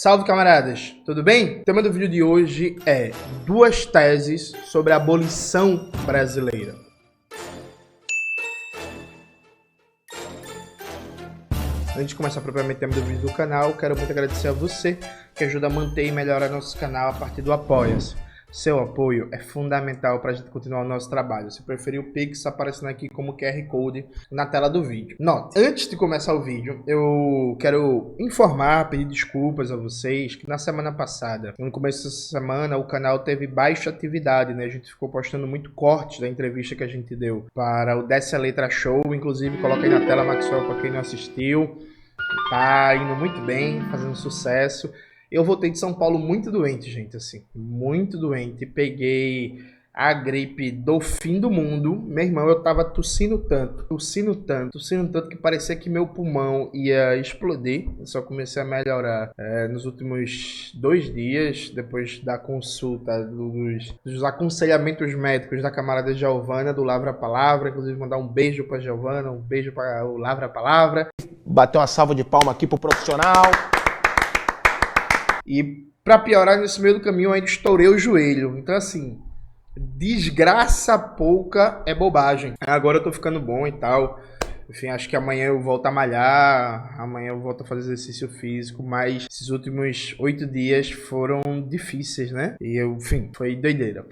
Salve, camaradas! Tudo bem? O tema do vídeo de hoje é duas teses sobre a abolição brasileira. Antes de começar propriamente o tema do vídeo do canal, quero muito agradecer a você que ajuda a manter e melhorar nosso canal a partir do Apoia-se. Seu apoio é fundamental para a gente continuar o nosso trabalho. Se preferir, o Pix aparecendo aqui como QR Code na tela do vídeo. Note, antes de começar o vídeo, eu quero informar, pedir desculpas a vocês, que na semana passada, no começo dessa semana, o canal teve baixa atividade, né? A gente ficou postando muito cortes da entrevista que a gente deu para o Desce a Letra Show. Inclusive, coloquei na tela, Maxwell, para quem não assistiu. Tá indo muito bem, fazendo sucesso. Eu voltei de São Paulo muito doente, gente, assim, muito doente. Peguei a gripe do fim do mundo. Meu irmão, eu tava tossindo tanto que parecia que meu pulmão ia explodir. Eu só comecei a melhorar nos últimos 2 dias, depois da consulta, dos aconselhamentos médicos da camarada Giovana, do Lavra a Palavra. Inclusive, mandar um beijo pra Giovana, um beijo para o Lavra a Palavra. Bater uma salva de palma aqui pro profissional. E pra piorar, nesse meio do caminho eu ainda estourei o joelho. Então assim, desgraça pouca é bobagem. Agora eu tô ficando bom e tal. Enfim, acho que amanhã eu volto a malhar, amanhã eu volto a fazer exercício físico, mas esses últimos 8 dias foram difíceis, né? E enfim, foi doideira.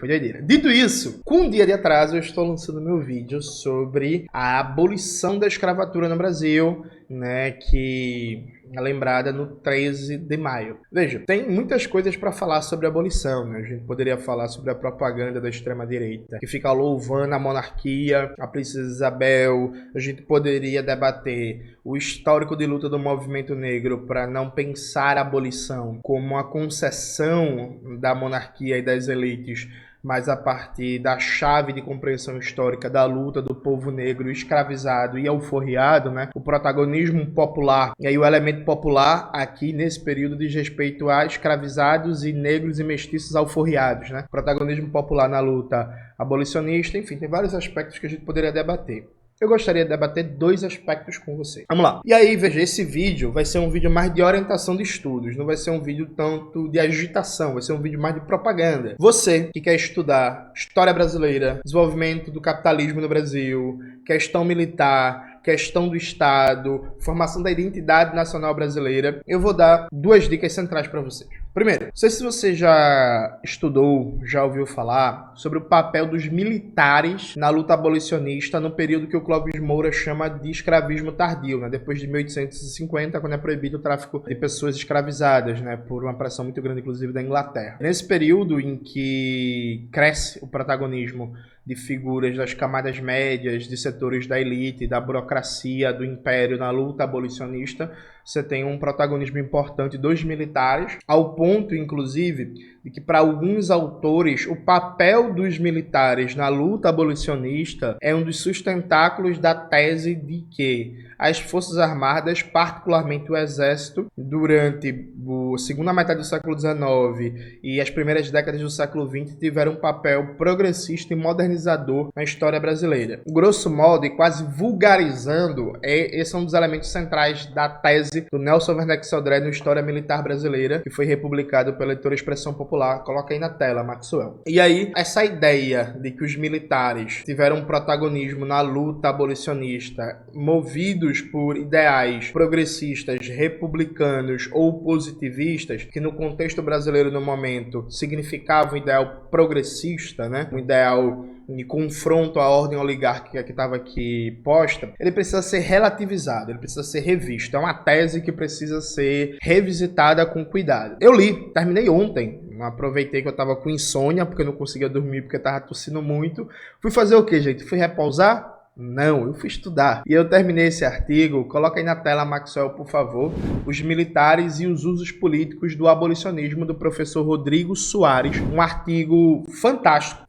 Dito isso, com um dia de atraso eu estou lançando meu vídeo sobre a abolição da escravatura no Brasil, né? Que é lembrada no 13 de maio. Veja, tem muitas coisas para falar sobre a abolição, né? A gente poderia falar sobre a propaganda da extrema-direita, que fica louvando a monarquia, a princesa Isabel. A gente poderia debater o histórico de luta do movimento negro para não pensar a abolição como uma concessão da monarquia e das elites, mas a partir da chave de compreensão histórica da luta do povo negro escravizado e alforriado, né? O protagonismo popular, e aí o elemento popular aqui nesse período diz respeito a escravizados e negros e mestiços alforriados, né? Protagonismo popular na luta abolicionista, enfim, tem vários aspectos que a gente poderia debater. Eu gostaria de debater 2 aspectos com você. Vamos lá. E aí, veja, esse vídeo vai ser um vídeo mais de orientação de estudos. Não vai ser um vídeo tanto de agitação. Vai ser um vídeo mais de propaganda. Você que quer estudar história brasileira, desenvolvimento do capitalismo no Brasil, questão militar, questão do Estado, formação da identidade nacional brasileira, eu vou dar 2 dicas centrais para vocês. Primeiro, não sei se você já estudou, já ouviu falar sobre o papel dos militares na luta abolicionista no período que o Clóvis Moura chama de escravismo tardio, né? Depois de 1850, quando é proibido o tráfico de pessoas escravizadas, né? Por uma pressão muito grande, inclusive, da Inglaterra. Nesse período em que cresce o protagonismo de figuras das camadas médias, de setores da elite, da burocracia, do império na luta abolicionista, você tem um protagonismo importante dos militares, ao ponto, inclusive, de que para alguns autores o papel dos militares na luta abolicionista é um dos sustentáculos da tese de que as Forças Armadas, particularmente o Exército, durante a segunda metade do século XIX e as primeiras décadas do século XX, tiveram um papel progressista e modernizador na história brasileira. Grosso modo, e quase vulgarizando, esse é um dos elementos centrais da tese do Nelson Werneck Sodré no História Militar Brasileira, que foi republicado pela editora Expressão Popular. Coloca aí na tela, Maxwell. E aí, essa ideia de que os militares tiveram um protagonismo na luta abolicionista, movidos por ideais progressistas, republicanos ou positivistas, que no contexto brasileiro no momento significava um ideal progressista, né? Um ideal de confronto à ordem oligárquica que estava aqui posta, ele precisa ser relativizado, ele precisa ser revisto. É uma tese que precisa ser revisitada com cuidado. Eu li, terminei ontem, aproveitei que eu estava com insônia, porque eu não conseguia dormir, porque eu estava tossindo muito. Fui fazer o que, gente? Fui repousar? Não, eu fui estudar. E eu terminei esse artigo, coloca aí na tela, Maxwell, por favor, Os Militares e os Usos Políticos do Abolicionismo, do professor Rodrigo Soares. Um artigo fantástico,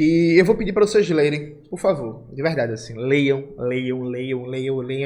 e eu vou pedir para vocês lerem, por favor, de verdade, assim, leiam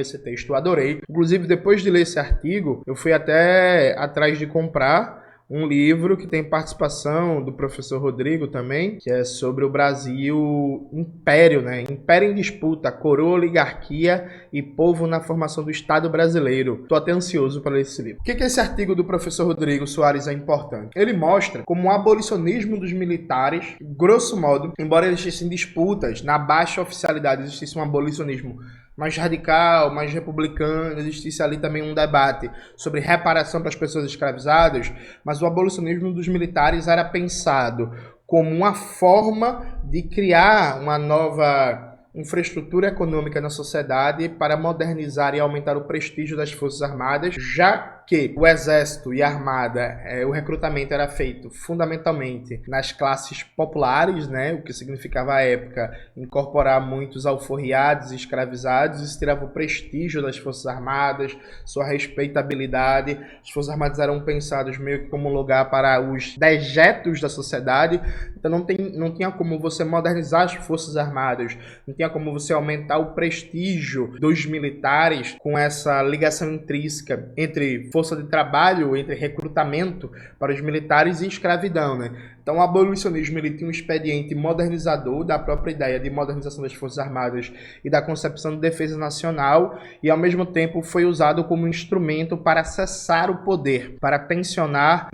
esse texto, eu adorei. Inclusive, depois de ler esse artigo, eu fui até atrás de comprar Um livro que tem participação do professor Rodrigo também, que é sobre o Brasil Império, né? Império em disputa, coroa, oligarquia e povo na formação do Estado brasileiro. Estou até ansioso para ler esse livro. Por que esse artigo do professor Rodrigo Soares é importante? Ele mostra como o abolicionismo dos militares, grosso modo, embora existissem disputas, na baixa oficialidade existisse um abolicionismo mais radical, mais republicano, existisse ali também um debate sobre reparação para as pessoas escravizadas, mas o abolicionismo dos militares era pensado como uma forma de criar uma nova infraestrutura econômica na sociedade para modernizar e aumentar o prestígio das Forças Armadas, já que o Exército e a Armada, o recrutamento era feito fundamentalmente nas classes populares, né, o que significava à época incorporar muitos alforriados e escravizados, isso tirava o prestígio das Forças Armadas, sua respeitabilidade. As Forças Armadas eram pensadas meio que como um lugar para os dejetos da sociedade, então não tinha como você modernizar as Forças Armadas, não tinha como você aumentar o prestígio dos militares com essa ligação intrínseca entre força de trabalho, entre recrutamento para os militares e escravidão, né? Então o abolicionismo ele tinha um expediente modernizador da própria ideia de modernização das Forças Armadas e da concepção de defesa nacional, e ao mesmo tempo foi usado como instrumento para acessar o poder, para pressionar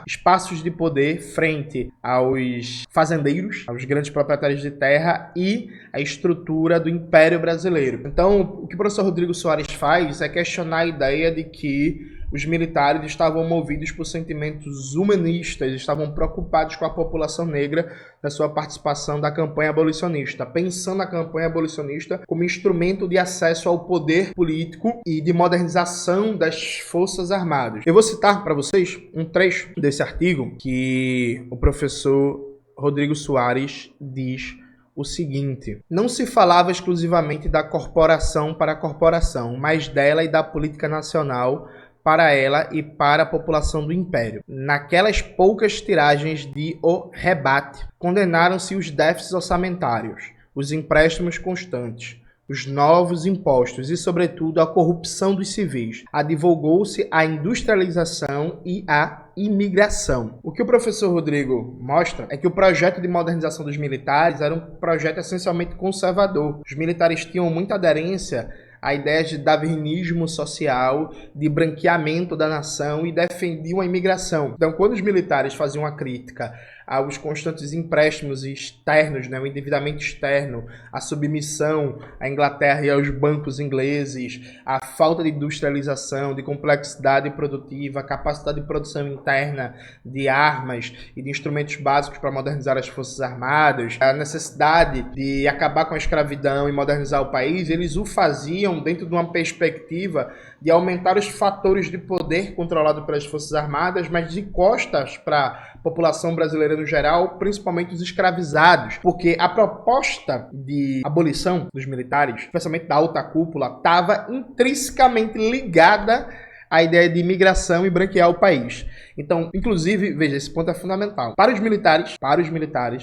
espaços de poder frente aos fazendeiros, aos grandes proprietários de terra e a estrutura do Império Brasileiro. Então o que o professor Rodrigo Soares faz é questionar a ideia de que os militares estavam movidos por sentimentos humanistas, estavam preocupados com a população negra na sua participação da campanha abolicionista, pensando a campanha abolicionista como instrumento de acesso ao poder político e de modernização das Forças Armadas. Eu vou citar para vocês um trecho desse artigo que o professor Rodrigo Soares diz o seguinte: não se falava exclusivamente da corporação para a corporação, mas dela e da política nacional para ela e para a população do Império. Naquelas poucas tiragens de O Rebate, condenaram-se os déficits orçamentários, os empréstimos constantes, os novos impostos e, sobretudo, a corrupção dos civis. Advogou-se a industrialização e a imigração. O que o professor Rodrigo mostra é que o projeto de modernização dos militares era um projeto essencialmente conservador. Os militares tinham muita aderência a ideia de darwinismo social, de branqueamento da nação e defendiam a imigração. Então, quando os militares faziam uma crítica aos constantes empréstimos externos, né, o endividamento externo, a submissão à Inglaterra e aos bancos ingleses, a falta de industrialização, de complexidade produtiva, capacidade de produção interna de armas e de instrumentos básicos para modernizar as Forças Armadas, a necessidade de acabar com a escravidão e modernizar o país, eles o faziam dentro de uma perspectiva de aumentar os fatores de poder controlado pelas Forças Armadas, mas de costas para a população brasileira no geral, principalmente os escravizados, porque a proposta de abolição dos militares, especialmente da alta cúpula, estava intrinsecamente ligada à ideia de imigração e branquear o país. Então, inclusive, veja, esse ponto é fundamental. Para os militares,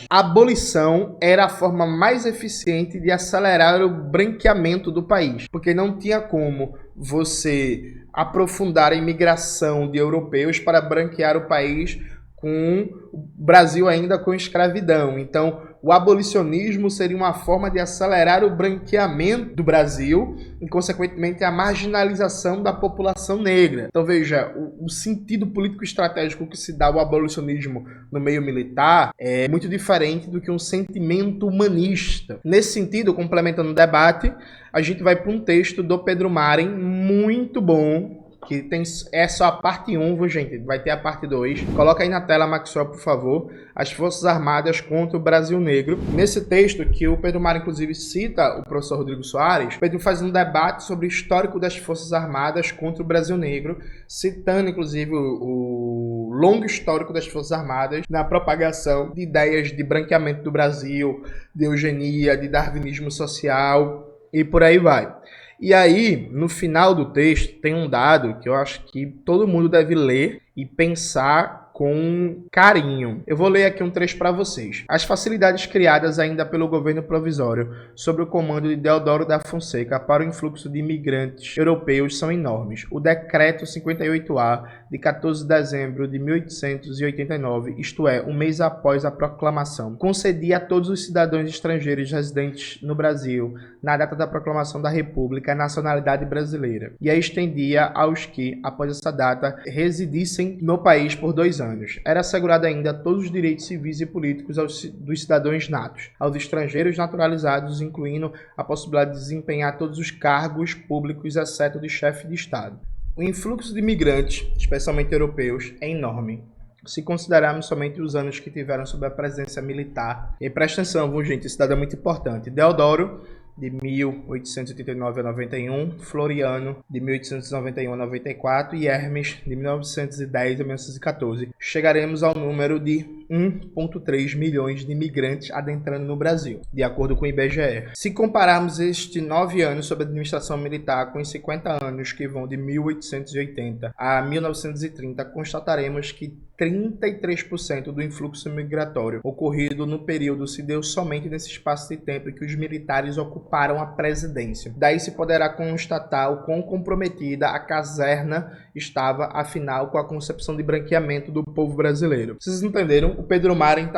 a abolição era a forma mais eficiente de acelerar o branqueamento do país, porque não tinha como você aprofundar a imigração de europeus para branquear o país com o Brasil ainda com escravidão. Então, o abolicionismo seria uma forma de acelerar o branqueamento do Brasil e, consequentemente, a marginalização da população negra. Então, veja, o sentido político-estratégico que se dá ao abolicionismo no meio militar é muito diferente do que um sentimento humanista. Nesse sentido, complementando o debate, a gente vai para um texto do Pedro Maren, muito bom, que tem, é só a parte 1, viu, gente? Vai ter a parte 2. Coloca aí na tela, Maxwell, por favor. As Forças Armadas contra o Brasil Negro. Nesse texto, que o Pedro Mara, inclusive, cita o professor Rodrigo Soares, o Pedro faz um debate sobre o histórico das Forças Armadas contra o Brasil Negro, citando, inclusive, o longo histórico das Forças Armadas na propagação de ideias de branqueamento do Brasil, de eugenia, de darwinismo social e por aí vai. E aí, no final do texto, tem um dado que eu acho que todo mundo deve ler e pensar com carinho. Eu vou ler aqui um trecho para vocês. As facilidades criadas ainda pelo governo provisório sob o comando de Deodoro da Fonseca para o influxo de imigrantes europeus são enormes. O decreto 58A de 14 de dezembro de 1889, isto é, um mês após a proclamação, concedia a todos os cidadãos estrangeiros residentes no Brasil, na data da proclamação da República, a nacionalidade brasileira, e a estendia aos que, após essa data, residissem no país por 2 anos. Era assegurado ainda todos os direitos civis e políticos dos cidadãos natos, aos estrangeiros naturalizados, incluindo a possibilidade de desempenhar todos os cargos públicos, exceto de chefe de Estado. O influxo de imigrantes, especialmente europeus, é enorme, se considerarmos somente os anos que tiveram sob a presença militar. E presta atenção, viu, gente? Esse dado é muito importante. Deodoro, de 1889 a 91, Floriano, de 1891 a 94 e Hermes, de 1910 a 1914. Chegaremos ao número de 1,3 milhões de imigrantes adentrando no Brasil, de acordo com o IBGE. Se compararmos estes 9 anos sob a administração militar com os 50 anos que vão de 1880 a 1930, constataremos que 33% do influxo migratório ocorrido no período se deu somente nesse espaço de tempo em que os militares ocuparam a presidência. Daí se poderá constatar o quão comprometida a caserna estava, afinal, com a concepção de branqueamento do povo brasileiro. Vocês entenderam? O Pedro Maren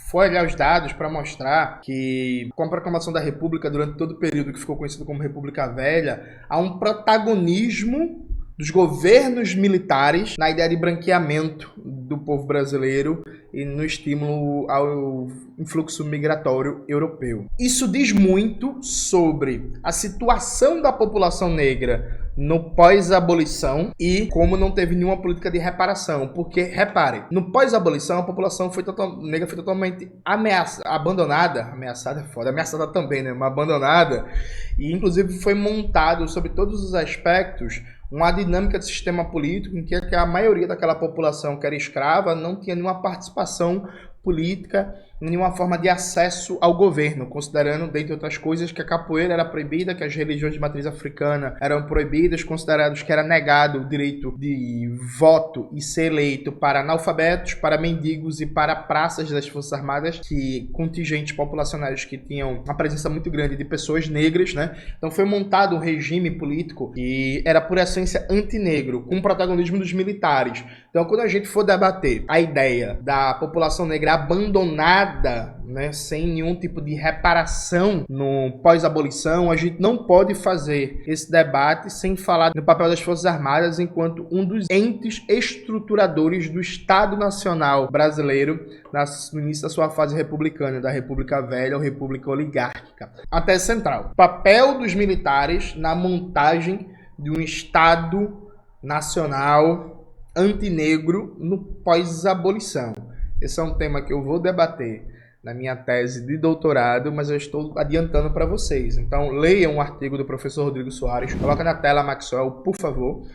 foi olhar os dados para mostrar que, com a proclamação da República, durante todo o período que ficou conhecido como República Velha, há um protagonismo dos governos militares na ideia de branqueamento do povo brasileiro e no estímulo ao influxo migratório europeu. Isso diz muito sobre a situação da população negra no pós-abolição e como não teve nenhuma política de reparação. Porque, repare, no pós-abolição a população negra foi totalmente ameaçada também, né? Mas abandonada, e inclusive foi montado sobre todos os aspectos uma dinâmica de sistema político em que a maioria daquela população que era escrava não tinha nenhuma participação política, nenhuma forma de acesso ao governo, considerando, dentre outras coisas, que a capoeira era proibida, que as religiões de matriz africana eram proibidas, considerados que era negado o direito de voto e ser eleito para analfabetos, para mendigos e para praças das Forças Armadas, que contingentes populacionais que tinham uma presença muito grande de pessoas negras, né? Então foi montado um regime político que era por essência antinegro, com o protagonismo dos militares. Então quando a gente for debater a ideia da população negra abandonada, né, sem nenhum tipo de reparação no pós-abolição, a gente não pode fazer esse debate sem falar no papel das Forças Armadas enquanto um dos entes estruturadores do Estado Nacional brasileiro no início da sua fase republicana, da República Velha ou República Oligárquica, até central. Papel dos militares na montagem de um Estado nacional antinegro no pós-abolição. Esse é um tema que eu vou debater na minha tese de doutorado, mas eu estou adiantando para vocês. Então, leiam o artigo do professor Rodrigo Soares, coloca na tela, Maxwell, por favor,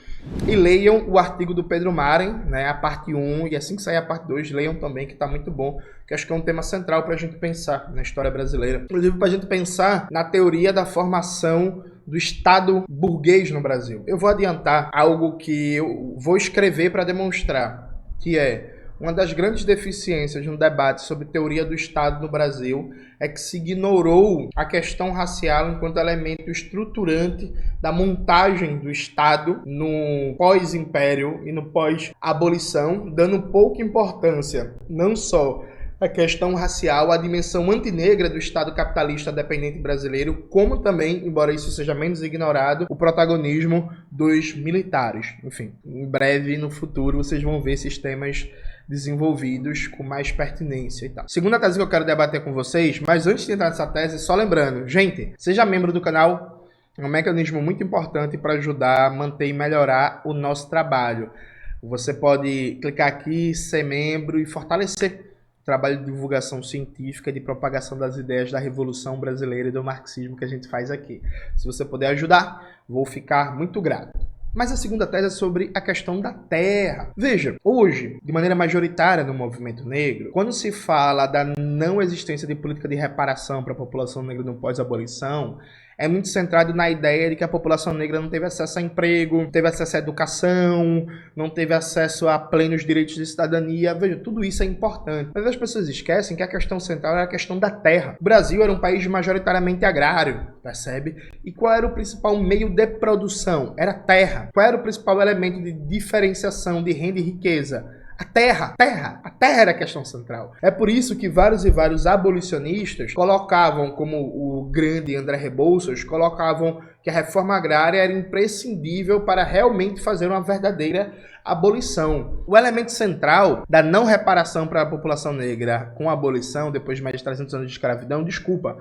e leiam o artigo do Pedro Maren, né, a parte 1, e assim que sair a parte 2, leiam também, que está muito bom, que acho que é um tema central para a gente pensar na história brasileira. Inclusive, para a gente pensar na teoria da formação do Estado burguês no Brasil. Eu vou adiantar algo que eu vou escrever para demonstrar, que é uma das grandes deficiências no debate sobre teoria do Estado no Brasil é que se ignorou a questão racial enquanto elemento estruturante da montagem do Estado no pós-império e no pós-abolição, dando pouca importância não só a questão racial, a dimensão antinegra do Estado capitalista dependente brasileiro, como também, embora isso seja menos ignorado, o protagonismo dos militares. Enfim, em breve, no futuro, vocês vão ver esses temas desenvolvidos com mais pertinência e tal. Segunda tese que eu quero debater com vocês, mas antes de entrar nessa tese, só lembrando, gente, seja membro do canal, é um mecanismo muito importante para ajudar a manter e melhorar o nosso trabalho. Você pode clicar aqui, ser membro e fortalecer o trabalho de divulgação científica e de propagação das ideias da Revolução Brasileira e do marxismo que a gente faz aqui. Se você puder ajudar, vou ficar muito grato. Mas a segunda tese é sobre a questão da terra. Veja, hoje, de maneira majoritária no movimento negro, quando se fala da não existência de política de reparação para a população negra no pós-abolição, é muito centrado na ideia de que a população negra não teve acesso a emprego, não teve acesso à educação, não teve acesso a plenos direitos de cidadania. Veja, tudo isso é importante. Mas as pessoas esquecem que a questão central é a questão da terra. O Brasil era um país majoritariamente agrário, percebe? E qual era o principal meio de produção? Era a terra. Qual era o principal elemento de diferenciação de renda e riqueza? A terra era a questão central. É por isso que vários e vários abolicionistas colocavam, como o grande André Rebouças, colocavam que a reforma agrária era imprescindível para realmente fazer uma verdadeira abolição. O elemento central da não reparação para a população negra com a abolição, depois de mais de 300 anos de escravidão,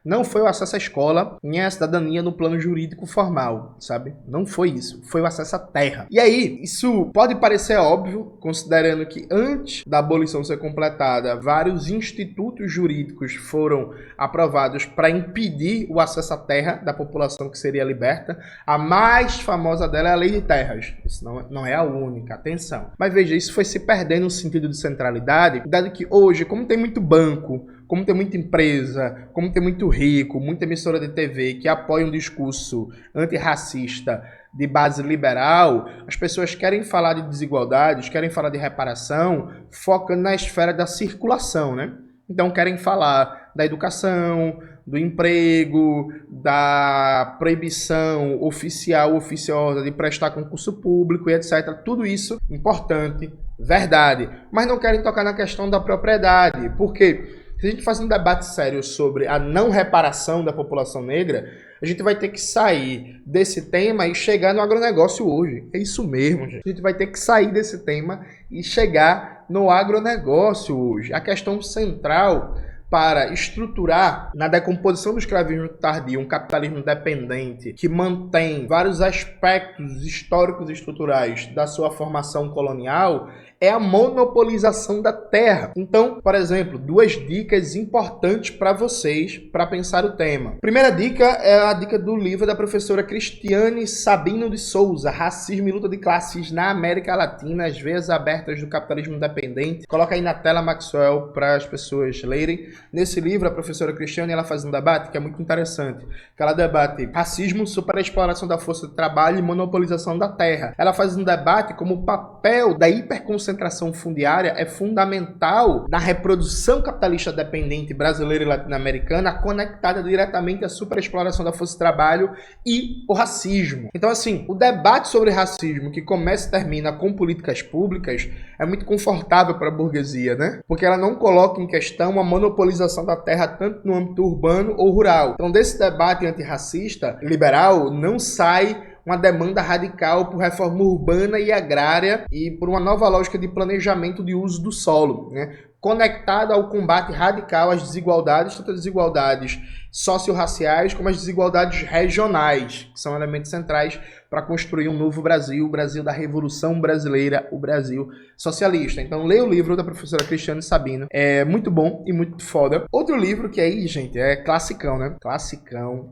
não foi o acesso à escola nem a cidadania no plano jurídico formal, sabe? Não foi isso. Foi o acesso à terra. E aí, isso pode parecer óbvio, considerando que antes da abolição ser completada, vários institutos jurídicos foram aprovados para impedir o acesso à terra da população que seria liberta. A mais famosa dela é a Lei de Terras. Isso não é a única, atenção. Mas veja, isso foi se perdendo no sentido de centralidade, dado que hoje, como tem muito banco, como tem muita empresa, como tem muito rico, muita emissora de TV que apoia um discurso antirracista de base liberal, as pessoas querem falar de desigualdades, querem falar de reparação, focando na esfera da circulação, né? Então querem falar da educação, do emprego, da proibição oficial, oficiosa de prestar concurso público e etc. Tudo isso importante, verdade. Mas não querem tocar na questão da propriedade. Porque se a gente faz um debate sério sobre a não reparação da população negra, a gente vai ter que sair desse tema e chegar no agronegócio hoje. É isso mesmo, gente. A gente vai ter que sair desse tema e chegar no agronegócio hoje. A questão central para estruturar na decomposição do escravismo tardio um capitalismo dependente que mantém vários aspectos históricos e estruturais da sua formação colonial é a monopolização da terra. Então, por exemplo, 2 dicas importantes para vocês para pensar o tema. Primeira dica é a dica do livro da professora Cristiane Sabino de Souza, Racismo e Luta de Classes na América Latina, as veias abertas do capitalismo dependente. Coloca aí na tela, Maxwell, para as pessoas lerem. Nesse livro, a professora Cristiane ela faz um debate que é muito interessante, que ela debate racismo, superexploração da força de trabalho e monopolização da terra. Ela faz um debate como o papel da hiperconcentração fundiária é fundamental na reprodução capitalista dependente brasileira e latino-americana, conectada diretamente à superexploração da força de trabalho e o racismo. Então, assim, o debate sobre racismo que começa e termina com políticas públicas é muito confortável para a burguesia, né? Porque ela não coloca em questão a monopolização da terra tanto no âmbito urbano ou rural. Então, desse debate antirracista liberal não sai uma demanda radical por reforma urbana e agrária e por uma nova lógica de planejamento de uso do solo, né? Conectada ao combate radical às desigualdades, tanto as desigualdades socio-raciais como as desigualdades regionais, que são elementos centrais para construir um novo Brasil, o Brasil da Revolução Brasileira, o Brasil socialista. Então, leia o livro da professora Cristiane Sabino. É muito bom e muito foda. Outro livro que aí, gente, é classicão, né? Classicão,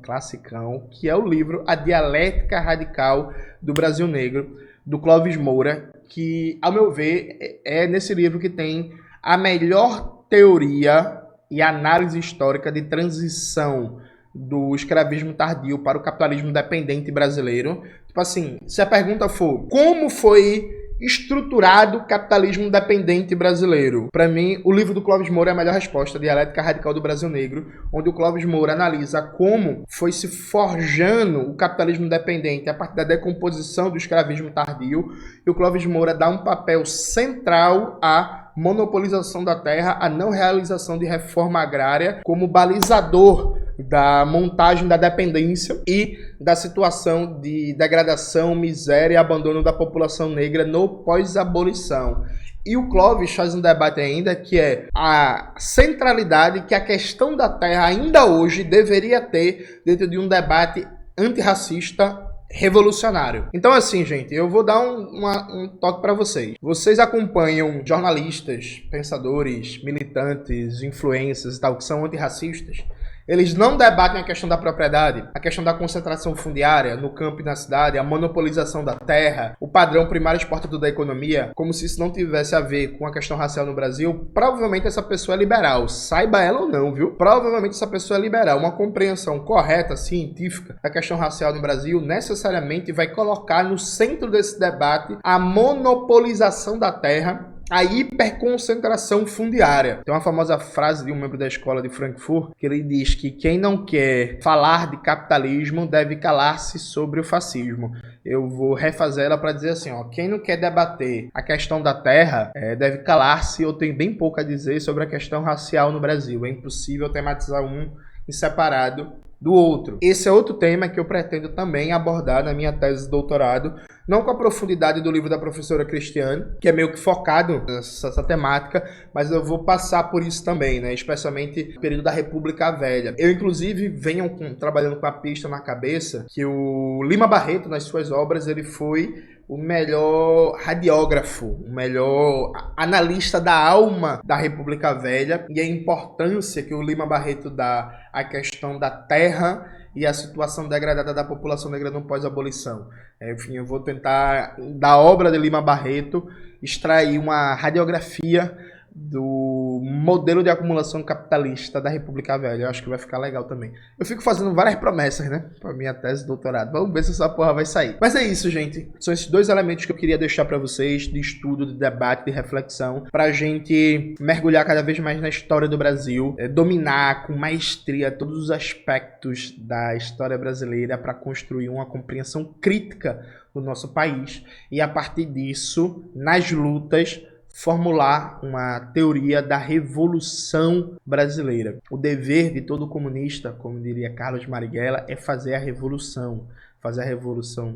que é o livro A Dialética Radical do Brasil Negro, do Clóvis Moura, que, ao meu ver, é nesse livro que tem a melhor teoria e análise histórica de transição do escravismo tardio para o capitalismo dependente brasileiro. Tipo assim, se a pergunta for como foi estruturado o capitalismo dependente brasileiro, para mim, o livro do Clóvis Moura é a melhor resposta, Dialética Radical do Brasil Negro, onde o Clóvis Moura analisa como foi se forjando o capitalismo dependente a partir da decomposição do escravismo tardio, e o Clóvis Moura dá um papel central à monopolização da terra, a não realização de reforma agrária como balizador da montagem da dependência e da situação de degradação, miséria e abandono da população negra no pós-abolição. E o Clóvis faz um debate ainda que é a centralidade que a questão da terra ainda hoje deveria ter dentro de um debate antirracista revolucionário. Então, assim, gente, eu vou dar um toque para vocês. Vocês acompanham jornalistas, pensadores, militantes, influencers e tal, que são antirracistas? Eles não debatem a questão da propriedade, a questão da concentração fundiária no campo e na cidade, a monopolização da terra, o padrão primário exportador da economia, como se isso não tivesse a ver com a questão racial no Brasil. Provavelmente essa pessoa é liberal, saiba ela ou não, viu? Provavelmente essa pessoa é liberal. Uma compreensão correta, científica, da questão racial no Brasil necessariamente vai colocar no centro desse debate a monopolização da terra, a hiperconcentração fundiária. Tem uma famosa frase de um membro da escola de Frankfurt que ele diz que quem não quer falar de capitalismo deve calar-se sobre o fascismo. Eu vou refazer ela para dizer assim, ó, quem não quer debater a questão da terra deve calar-se ou tem bem pouco a dizer sobre a questão racial no Brasil. É impossível tematizar um em separado do outro. Esse é outro tema que eu pretendo também abordar na minha tese de doutorado, não com a profundidade do livro da professora Cristiane, que é meio que focado nessa temática, mas eu vou passar por isso também, né? Especialmente no período da República Velha. Eu, inclusive, venho trabalhando com a pista na cabeça que o Lima Barreto, nas suas obras, ele foi o melhor radiógrafo, o melhor analista da alma da República Velha e a importância que o Lima Barreto dá à questão da terra e a situação degradada da população negra no pós-abolição. Enfim, eu vou tentar, da obra de Lima Barreto, extrair uma radiografia do modelo de acumulação capitalista da República Velha. Eu acho que vai ficar legal também. Eu fico fazendo várias promessas, né? Pra minha tese de doutorado. Vamos ver se essa porra vai sair. Mas é isso, gente. São esses dois elementos que eu queria deixar pra vocês, de estudo, de debate, de reflexão, pra gente mergulhar cada vez mais na história do Brasil, dominar com maestria todos os aspectos da história brasileira pra construir uma compreensão crítica do nosso país e, a partir disso, nas lutas, formular uma teoria da Revolução Brasileira. O dever de todo comunista, como diria Carlos Marighella, é fazer a revolução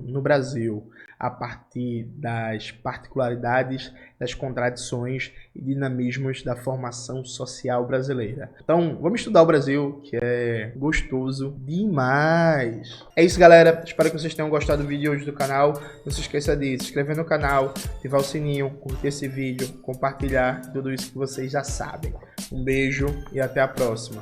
no Brasil, a partir das particularidades, das contradições e dinamismos da formação social brasileira. Então, vamos estudar o Brasil, que é gostoso demais. É isso, galera. Espero que vocês tenham gostado do vídeo hoje do canal. Não se esqueça de se inscrever no canal, ativar o sininho, curtir esse vídeo, compartilhar tudo isso que vocês já sabem. Um beijo e até a próxima.